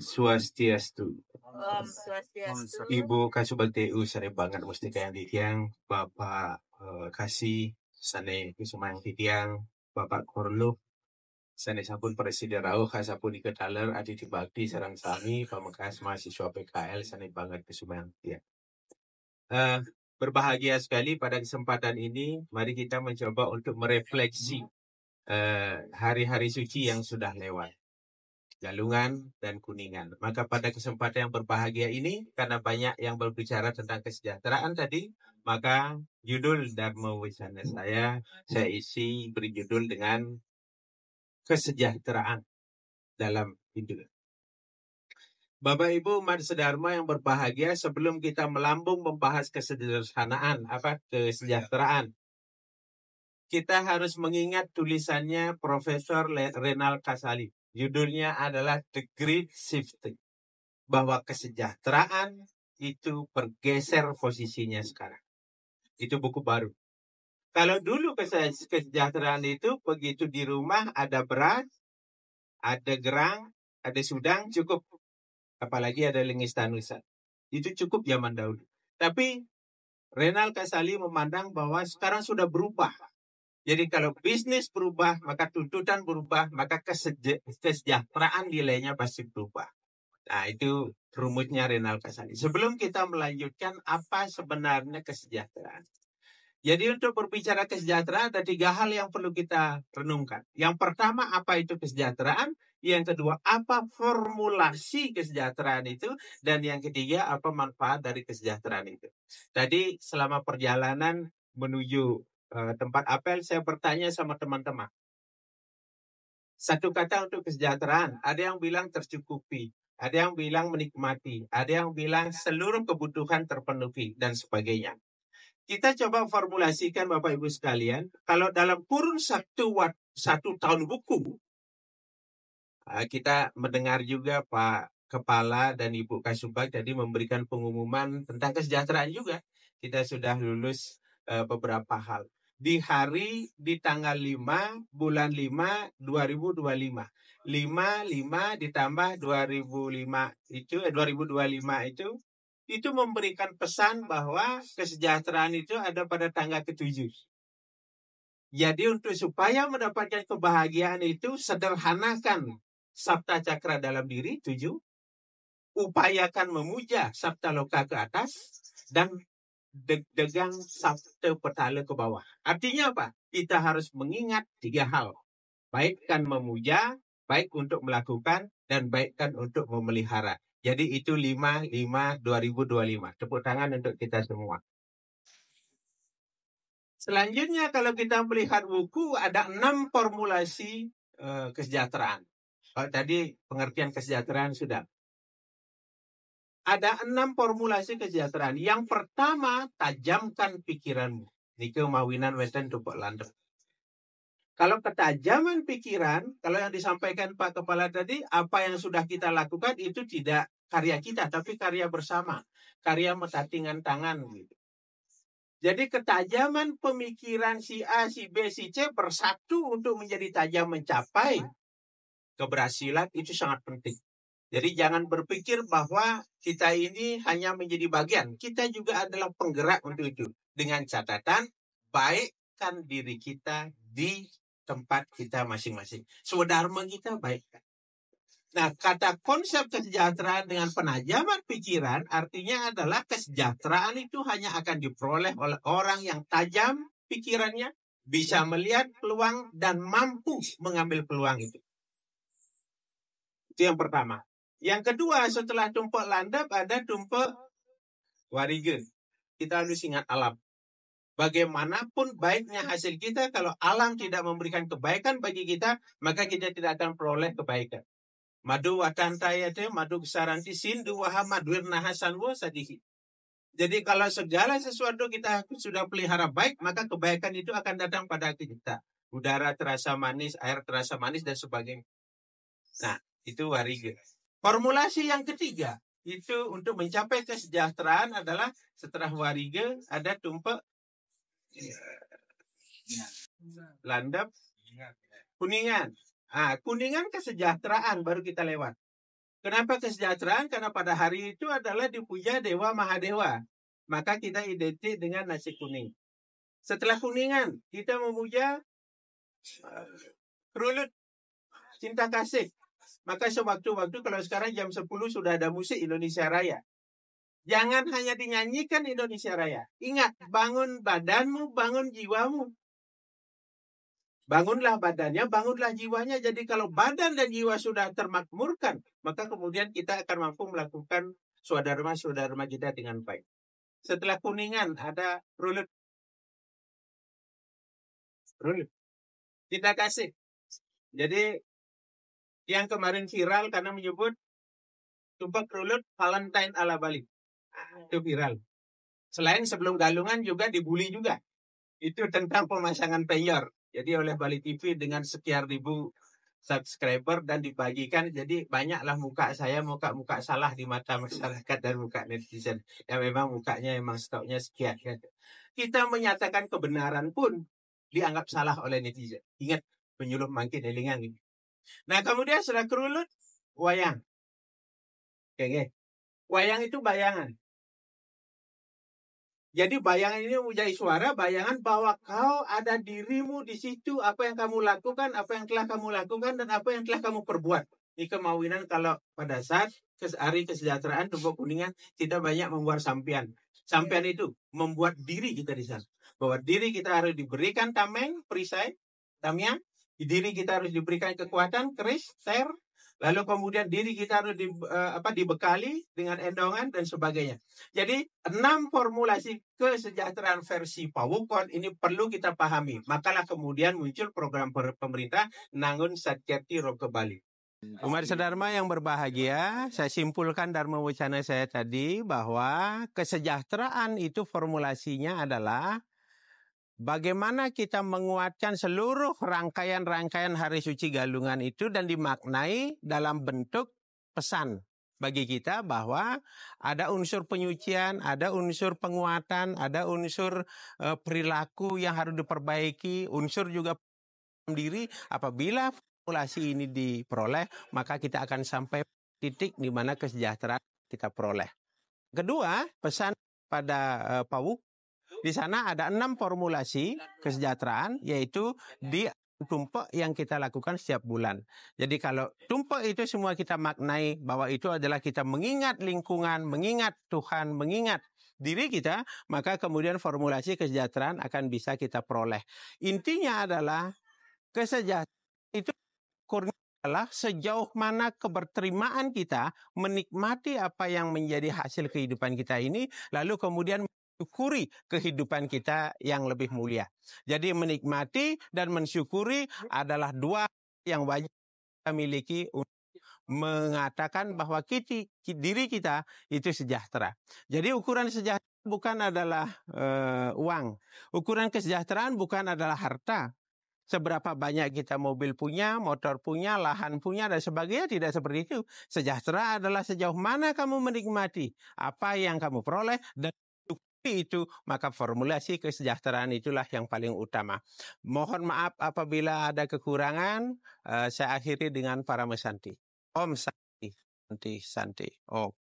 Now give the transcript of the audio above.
Swastiastu. Om Swastiastu. Ibu kasubagte sare banget mesti kayang titiang Bapak kasih sane kusumayang titiang Bapak Korlo sane sapun presiden rauh kasapun iketaler adi dibakti sarang sami pamengkas mahasiswa PKL sane banget kusumayang titiang. Berbahagia sekali pada kesempatan ini mari kita mencoba untuk merefleksi hari-hari suci yang sudah lewat. Galungan dan Kuningan. Maka pada kesempatan yang berbahagia ini, karena banyak yang berbicara tentang kesejahteraan tadi, maka judul Dharma Wisana saya isi berjudul dengan kesejahteraan dalam hidup. Bapak Ibu umat sedharma yang berbahagia, sebelum kita melambung membahas kesejahteraan, kesejahteraan, kita harus mengingat tulisannya Profesor Renal Kasali. Judulnya adalah The Great Shifting. Bahwa kesejahteraan itu bergeser posisinya sekarang. Itu buku baru. Kalau dulu kesejahteraan itu begitu di rumah ada beras, ada gerang, ada sudang, cukup. Apalagi ada lingis tanusan. Itu cukup zaman dahulu. Tapi Renal Kasali memandang bahwa sekarang sudah berubah. Jadi kalau bisnis berubah, maka tuntutan berubah, maka kesejahteraan nilainya pasti berubah. Nah, itu rumusnya Renal Kasali. Sebelum kita melanjutkan apa sebenarnya kesejahteraan. Jadi untuk berbicara kesejahteraan ada 3 hal yang perlu kita renungkan. Yang pertama, apa itu kesejahteraan? Yang kedua, apa formulasi kesejahteraan itu? Dan yang ketiga, apa manfaat dari kesejahteraan itu? Tadi selama perjalanan menuju tempat apel, saya bertanya sama teman-teman. Satu kata untuk kesejahteraan, ada yang bilang tercukupi, ada yang bilang menikmati, ada yang bilang seluruh kebutuhan terpenuhi, dan sebagainya. Kita coba formulasikan Bapak Ibu sekalian, kalau dalam kurun satu tahun buku, kita mendengar juga Pak Kepala dan Ibu Kasubag tadi memberikan pengumuman tentang kesejahteraan juga. Kita sudah lulus beberapa hal. Di tanggal 5 bulan 5 2025. 5 ditambah 2025 itu memberikan pesan bahwa kesejahteraan itu ada pada tanggal ke-7. Jadi untuk supaya mendapatkan kebahagiaan itu sederhanakan Sabta Cakra dalam diri 7, upayakan memuja Sabta Loka ke atas dan degang Sabta Petala ke bawah. Artinya apa? Kita harus mengingat 3 hal. Baikkan memuja, baik untuk melakukan, dan baikkan untuk memelihara. Jadi itu 5/5/2025. Tepuk tangan untuk kita semua. Selanjutnya kalau kita melihat buku ada 6 formulasi kesejahteraan. Tadi pengertian kesejahteraan sudah. Ada 6 formulasi kesejahteraan. Yang pertama, tajamkan pikiranmu. Nike mawinan weten tupuk landep. Kalau ketajaman pikiran, kalau yang disampaikan Pak Kepala tadi, apa yang sudah kita lakukan itu tidak karya kita, tapi karya bersama. Karya metatingan tangan. Gitu. Jadi ketajaman pemikiran si A, si B, si C bersatu untuk menjadi tajam mencapai keberhasilan itu sangat penting. Jadi jangan berpikir bahwa kita ini hanya menjadi bagian. Kita juga adalah penggerak untuk itu. Dengan catatan, baikkan diri kita di tempat kita masing-masing. Swadharma kita baikkan. Nah, kata konsep kesejahteraan dengan penajaman pikiran artinya adalah kesejahteraan itu hanya akan diperoleh oleh orang yang tajam pikirannya, bisa melihat peluang dan mampu mengambil peluang itu. Itu yang pertama. Yang kedua, setelah tumpuk landap ada tumpuk warigen. Kita harus ingat alam. Bagaimanapun baiknya hasil kita, kalau alam tidak memberikan kebaikan bagi kita, maka kita tidak akan peroleh kebaikan. Madu watantayate, madu saranti sindu waha madwir nahasan wa sadihi. Jadi kalau segala sesuatu kita sudah pelihara baik, maka kebaikan itu akan datang pada kita. Udara terasa manis, air terasa manis, dan sebagainya. Nah, itu warigen. Formulasi yang ketiga, itu untuk mencapai kesejahteraan adalah setelah warige ada tumpuk landap kuningan. Kuningan kesejahteraan baru kita lewat. Kenapa kesejahteraan? Karena pada hari itu adalah dipuja Dewa Mahadewa. Maka kita identik dengan nasi kuning. Setelah kuningan, kita memuja Rulut, cinta kasih. Maka sewaktu-waktu kalau sekarang jam 10 sudah ada musik Indonesia Raya. Jangan hanya dinyanyikan Indonesia Raya. Ingat, bangun badanmu, bangun jiwamu. Bangunlah badannya, bangunlah jiwanya. Jadi kalau badan dan jiwa sudah termakmurkan, maka kemudian kita akan mampu melakukan swadharma kita dengan baik. Setelah kuningan ada rulut. Kita kasih. Jadi yang kemarin viral karena menyebut tumpak rulut Valentine ala Bali. Itu viral. Selain sebelum galungan juga dibully juga. Itu tentang pemasangan penyor. Jadi oleh Bali TV dengan sekian ribu subscriber dan dibagikan. Jadi banyaklah muka saya, muka-muka salah di mata masyarakat dan muka netizen. Ya memang mukanya memang stoknya sekian. Kita menyatakan kebenaran pun dianggap salah oleh netizen. Ingat, penyuluh mangkin elingan ini. Nah kemudian setelah kerulut, wayang. Oke. Wayang itu bayangan. Jadi bayangan ini mempunyai suara, bayangan bahwa kau ada dirimu di situ, apa yang kamu lakukan, apa yang telah kamu lakukan, dan apa yang telah kamu perbuat. Ini kemauinan kalau pada saat hari kesejahteraan Tumpuk Kuningan, kita banyak membuat sampian. Sampian itu membuat diri kita di sana. Bahwa diri kita harus diberikan tameng, perisai, tamiang. Diri kita harus diberikan kekuatan, keris, ter. Lalu kemudian diri kita harus dibekali dengan endongan dan sebagainya. Jadi 6 formulasi kesejahteraan versi Pawukon ini perlu kita pahami. Makalah kemudian muncul program pemerintah Nangun Satyati Roke Bali. Umat sedharma yang berbahagia, saya simpulkan Dharma Wacana saya tadi bahwa kesejahteraan itu formulasinya adalah bagaimana kita menguatkan seluruh rangkaian-rangkaian hari suci Galungan itu dan dimaknai dalam bentuk pesan bagi kita bahwa ada unsur penyucian, ada unsur penguatan, ada unsur perilaku yang harus diperbaiki, unsur juga diri. Apabila formulasi ini diperoleh, maka kita akan sampai titik di mana kesejahteraan kita peroleh. Kedua, pesan pada Pawuk, di sana ada 6 formulasi kesejahteraan, yaitu di tumpek yang kita lakukan setiap bulan. Jadi kalau tumpek itu semua kita maknai bahwa itu adalah kita mengingat lingkungan, mengingat Tuhan, mengingat diri kita, maka kemudian formulasi kesejahteraan akan bisa kita peroleh. Intinya adalah kesejahteraan itu adalah sejauh mana keberterimaan kita menikmati apa yang menjadi hasil kehidupan kita ini, lalu kemudian mensyukuri kehidupan kita yang lebih mulia. Jadi menikmati dan mensyukuri adalah 2 yang wajib kita miliki untuk mengatakan bahwa diri kita itu sejahtera. Jadi ukuran sejahtera bukan adalah uang. Ukuran kesejahteraan bukan adalah harta. Seberapa banyak kita mobil punya, motor punya, lahan punya, dan sebagainya, tidak seperti itu. Sejahtera adalah sejauh mana kamu menikmati apa yang kamu peroleh, dan itu maka formulasi kesejahteraan itulah yang paling utama. Mohon maaf apabila ada kekurangan, saya akhiri dengan para mesanti. Om Santi, Santi, Santi. Oh.